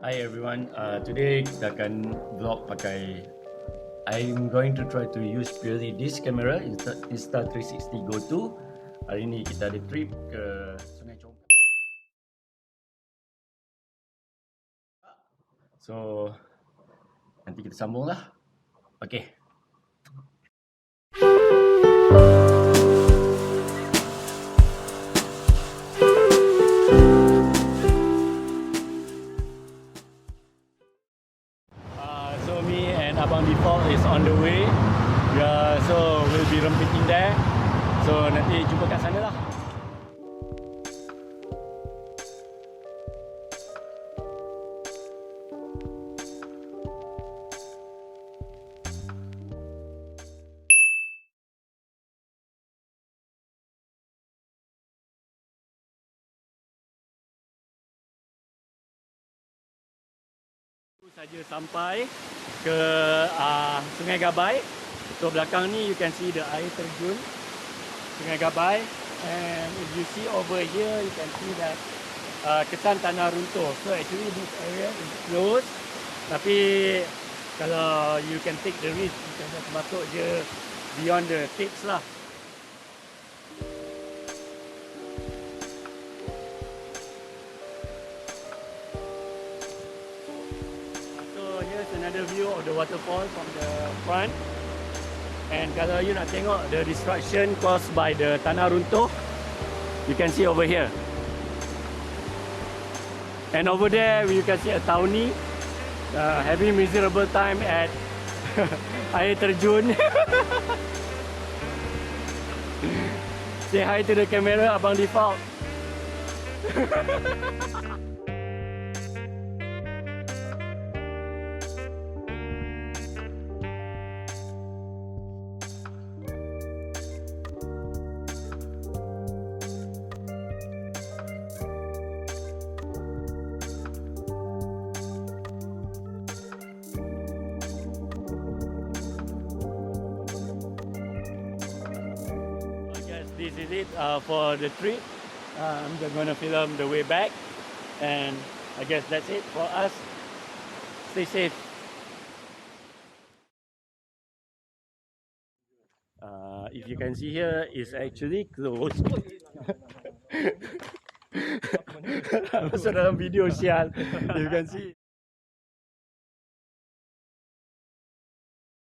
Hi everyone, today kita akan vlog pakai I'm going to try to use purely this camera Insta360 Go 2. Hari ni kita ada trip ke Sungai. So nanti kita sambung lah. Okay. So me and Abang Default is on the way. So we'll be rempeting there. So nanti jumpa kat sana lah. Saja sampai ke Sungai Gabai. So belakang ni you can see the air terjun Sungai Gabai, and if you see over here you can see that kesan tanah runtuh. So actually this area is closed, tapi kalau you can take the risk, you can just masuk je beyond the tips lah. Another view of the waterfall from the front. And kalau you nak tengok the destruction caused by the tanah runtuh, you can see over here. And over there you can see a townie having miserable time at air terjun. Say hi to the camera, Abang Default. This is it for the trip. I'm just going to film the way back, and I guess that's it for us. Stay safe. If you can see here, it's actually closed. Masuk dalam video sial. You can see.